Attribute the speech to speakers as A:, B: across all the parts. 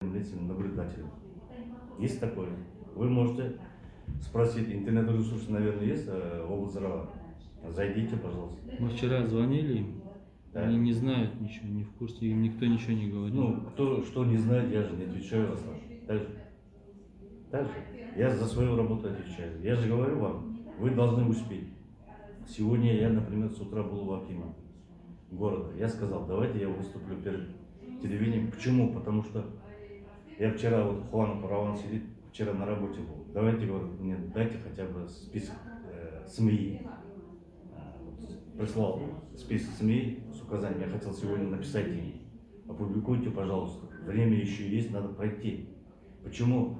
A: наблюдателем. Есть такое. Вы можете спросить, интернет-ресурсы, наверное, есть, облздрава. Зайдите, пожалуйста.
B: Мы вчера звонили им,
A: Да.
B: они не знают ничего, не в курсе, им никто ничего не говорит.
A: Ну, кто что не знает, я же не отвечаю вас. Так же. Я за свою работу отвечаю. Я же говорю вам, вы должны успеть. Сегодня я, например, с утра был в Акима города. Я сказал, давайте я выступлю перед телевидением. Почему? Потому что я вчера, вот Хуан Параван сидит, вчера на работе был. Давайте, говорю, мне дайте хотя бы список СМИ. Прислал список СМИ с указанием. Я хотел сегодня написать им. Опубликуйте, пожалуйста. Время еще есть, надо пройти. Почему?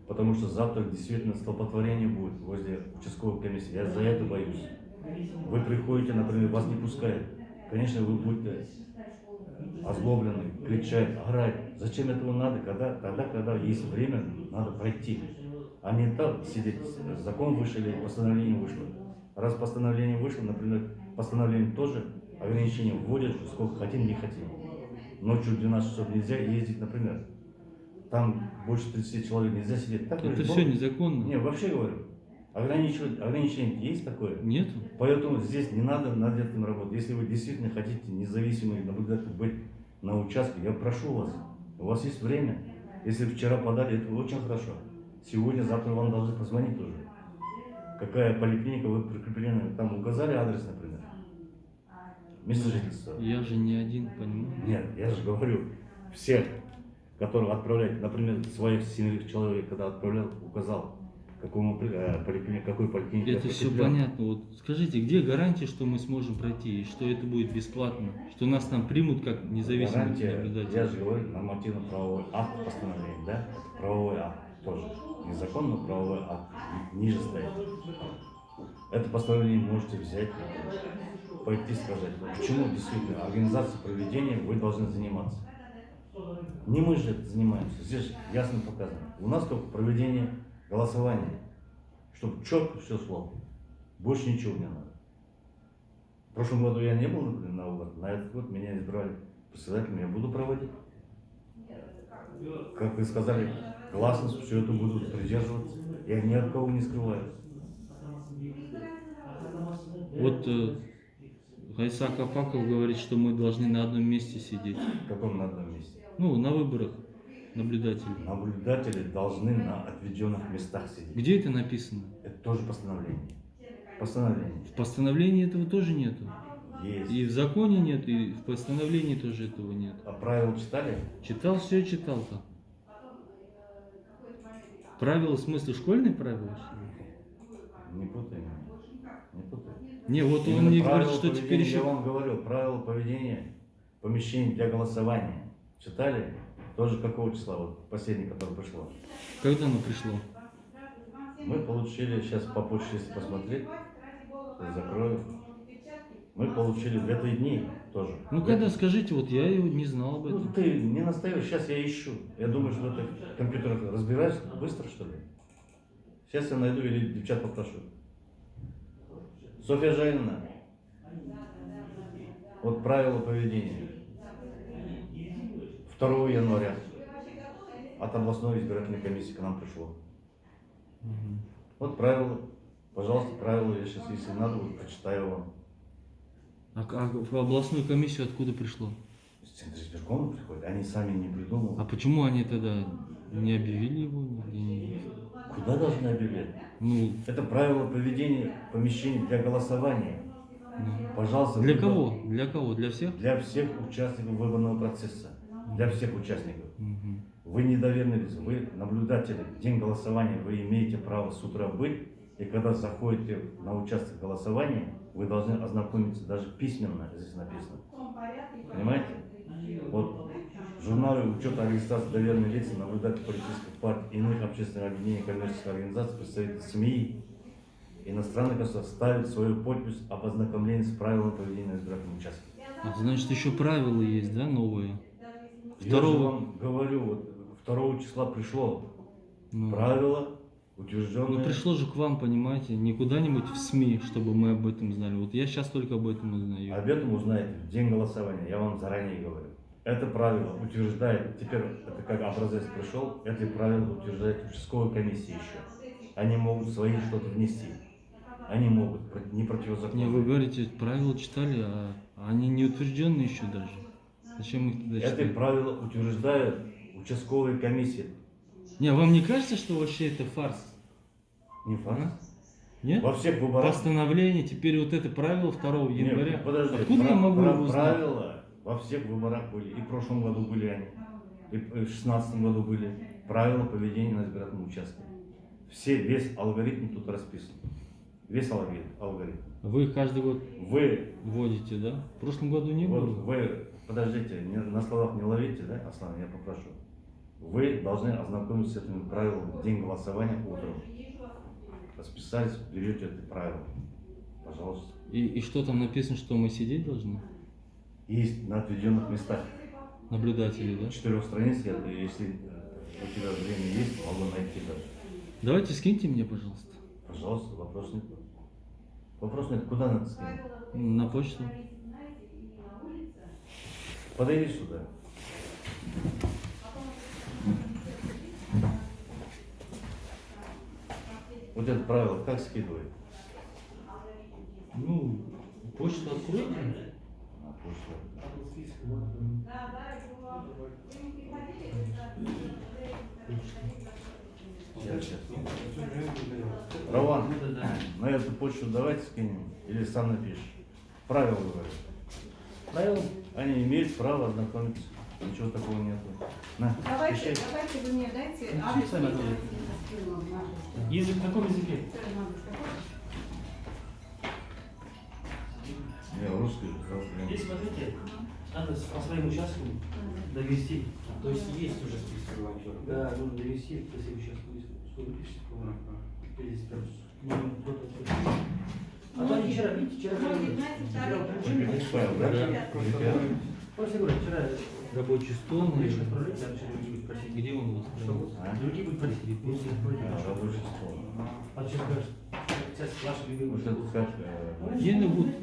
A: Потому что завтра действительно столпотворение будет возле участковой комиссии. Я за это боюсь. Вы приходите, например, вас не пускают. Конечно, вы будете озлоблены, кричать, орать. Зачем этого надо, когда есть время, надо пройти. А не так сидеть, закон вышел или постановление вышло. Раз постановление вышло, например, постановление тоже ограничения вводят, сколько хотим, не хотим. Ночью в 12 часов нельзя ездить, например. Там больше 30 человек нельзя сидеть. Так,
B: Это все незаконно.
A: Не, вообще говорю. Ограничение есть такое?
B: Нет?
A: Поэтому здесь не надо над этим работать. Если вы действительно хотите независимый наблюдатель быть на участке, я прошу вас. У вас есть время. Если вчера подали, это очень хорошо. Сегодня, завтра вам должны позвонить уже. Какая поликлиника вы прикреплены? Там указали адрес, например? Место жительства.
B: Я же не один, понимаешь?
A: Нет, я же говорю, всех, которых отправляют, например, своих 7 человек, когда отправлял, указал, какой поликлинике.
B: Это все понятно. Вот скажите, где гарантия, что мы сможем пройти, и что это будет бесплатно, что нас там примут как независимых наблюдателей?
A: Я же говорю, нормативно-правовой акт постановления, да? Это правовой акт тоже. Незаконно правовой акт, ниже стоит. Это постановление можете взять, пойти сказать. Почему действительно организацией проведения вы должны заниматься? Не мы же это занимаемся, здесь ясно показано. У нас только проведение голосования, чтобы четко все шло. Больше ничего не надо. В прошлом году я не был, например, на выборах. На этот год меня избрали председателем, я буду проводить. Как вы сказали, гласность, все это будут придерживаться. Я ни от кого не скрываю.
B: Вот Гайсак Апаков говорит, что мы должны на одном месте сидеть.
A: В каком на одном месте?
B: Ну, на выборах наблюдателей.
A: Наблюдатели должны на отведенных местах сидеть.
B: Где это написано?
A: Это тоже постановление. Постановление.
B: В постановлении этого тоже нету.
A: Есть.
B: И в законе нет, и в постановлении тоже этого нет.
A: А правила читали?
B: Читал, все читал-то. Правила, в смысле, школьные правила?
A: Не путай меня. Не путай.
B: Не, вот
A: Именно
B: он мне говорит,
A: правила
B: что
A: поведения,
B: теперь еще...
A: Я вам говорил, правила поведения помещений для голосования. Читали? Тоже какого числа? Вот последний, который пришло.
B: Когда оно пришло?
A: Мы получили, сейчас по почте, если посмотреть, закрою. Мы получили в эти дни тоже.
B: Ну когда, скажите, вот я его не знал об этом.
A: Ну ты не настоишь, сейчас я ищу. Я думаю, что ты в компьютерах разбираешься быстро, что ли? Сейчас я найду или девчат попрошу. Софья Жайновна, вот правила поведения. 2 января от областной избирательной комиссии к нам пришло. Вот правила, пожалуйста, правила, я сейчас, если надо, вот, почитаю вам.
B: А в областную комиссию откуда пришло?
A: Из центра избиркома приходят, они сами не придумывают.
B: А почему они тогда не объявили его нигде?
A: Куда должны объявлять?
B: Ну,
A: Это правила поведения помещений для голосования. Пожалуйста.
B: для кого? Для кого? Для всех?
A: Для всех участников выборного процесса. Для всех участников.
B: Угу.
A: Вы недоверенные лица, вы наблюдатели. В день голосования вы имеете право с утра быть. И когда заходите на участок голосования, вы должны ознакомиться даже письменно, здесь написано. Понимаете? Вот в журнале учета регистрации доверенных лиц, наблюдателей политических партий, иных общественных объединений, коммерческих организаций, представители СМИ, иностранных государств ставят свою подпись об ознакомлении с правилами поведения на избирательном участке.
B: А, значит, еще правила есть, да, новые?
A: Я же вам говорю, вот 2 числа пришло правило, утвержденное.
B: Ну пришло же к вам, понимаете, не куда-нибудь в СМИ, чтобы мы об этом знали. Вот я сейчас только об этом узнаю.
A: Об этом узнаете в день голосования, я вам заранее говорю. Это правило утверждает, теперь это как образец пришел, эти правила утверждает участковая комиссия еще. Они могут свои что-то внести. Они могут, не
B: Не,
A: противозаконно.
B: вы говорите, правила читали, а они не утверждены еще даже. Зачем их тогда
A: Эти
B: читать?
A: правила утверждают участковые комиссии.
B: Не, вам не кажется, что вообще это фарс?
A: Не факт.
B: А? Нет?
A: Во всех выборах.
B: Постановление, теперь вот это правило 2 января.
A: Нет, подожди,
B: Откуда я могу его узнать?
A: правила во всех выборах были. И в прошлом году были они. И в 2016 году были. Правила поведения на избирательном участке. Весь алгоритм тут расписан. Весь алгоритм.
B: Вы их каждый год
A: Вы,
B: вводите, да? В прошлом году не
A: вот
B: было.
A: вы, подождите, на словах не ловите, да, Аслан, я попрошу. Вы должны ознакомиться с этими правилами в день голосования утром. Расписались, берете это правило. Пожалуйста.
B: И что там написано, что мы сидеть должны?
A: Есть на отведенных местах.
B: Наблюдатели, да?
A: 4 страниц, если у тебя время есть, могу найти даже.
B: Давайте скиньте мне, пожалуйста,
A: Пожалуйста, вопрос нет. Вопрос нет, куда надо скинуть?
B: на почту.
A: Подойди сюда. Вот это правило как скидывает?
B: Ну, почту откройте.
A: А, почта. Сейчас. Раван, на эту почту давайте скинем или сам напишешь. Правила говорят.
C: Правильно?
A: Они имеют право ознакомиться. Ничего такого нету. На,
D: Давайте,
A: пиши.
D: давайте вы мне дайте
C: Ну,
D: адрес.
C: сами ответите. Язык на каком языке?
A: Я русский.
C: Здесь, смотрите, надо по своим участкам довести. То есть есть уже список волонтеров. Да, нужно довести по своим участкам. Сколько пишет, а то они вчера, видите, вчера...
A: Павел, да?
C: Просто говорю, вчера
B: Рабочий стол,
C: лишь
B: наверное.
C: отправлять, дальше люди будут просить.
B: Где он у вас?
C: Что?
A: А?
C: Другие будут просить, просто откройте.
A: А, рабочий стол.
C: А сейчас скажешь, сейчас ваши любимые.
A: Вот это как...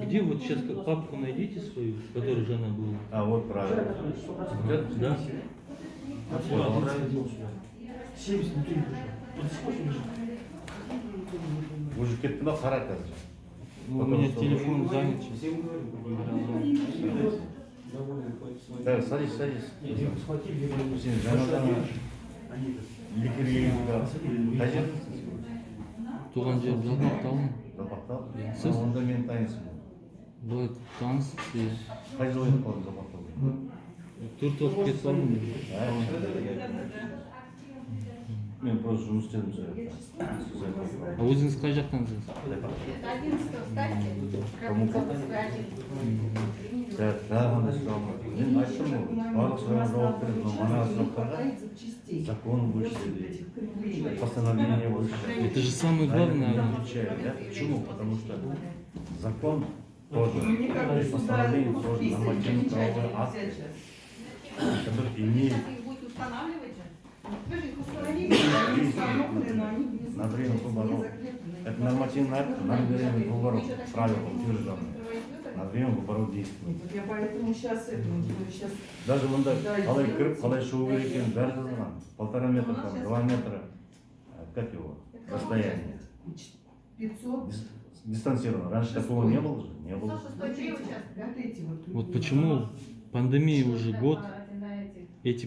B: Где вот сейчас папку найдите свою, в которой жена была?
A: А вот
C: Вчера,
A: правило.
C: который 100%.
A: Вот это?
B: Да?
C: Отсюда отправил сюда. 70 никто не пришел. Вот сколько не пришел?
A: Уже кетпина харак қазір.
B: Ну, у
A: Потому
B: меня
A: что-
B: телефон занят сейчас.
C: Всем говорю.
A: Да, садись, садись.
C: Нет, я схватил, я говорю,
A: Сен жаңадан
C: они
A: ликерге қажет
B: Туған жер Жалпақтал.
A: Запақтал?
B: Сіз?
A: Онда мен танисың.
B: Былай таныс, иә.
A: Қай жылы келіп қалдың Запақтауға?
B: 4 оқып кетіп қалдым.
A: Мен просто жұмыс істедім сол жақта.
B: А өзіңіз қай жақтансыз?
D: 11 встаньте.
A: Кому тағаны сұрамын. Мен айттым ғой, барлық сұрағына жауап беремін, но мана сұрақтарға закон выше, постановление выше.
B: Это же самое
A: А я
B: главное.
A: не отвечаю, да? Почему? Потому что закон тоже, и постановление тоже, нормативно-правовой акт, который имеет
D: Сейчас их будете устанавливать же. Вы же их установили, установлены, но они внизу.
A: на время выборов. Это нормативный акт на время выборов, правила утвержденные. На время выборов действует.
E: Я поэтому сейчас сейчас
A: Даже мында
E: Да,
A: қалай
E: сделайте.
A: кіріп, қалай шығу керек екенін бәрі жазылған. 1,5 метра, там, 2 метра, как его, расстояние.
E: 500.
A: Дистанцированно. Раньше такого не было же? Не было.
D: 106 участок.
E: Вот эти вот.
B: Вот почему пандемия уже год, эти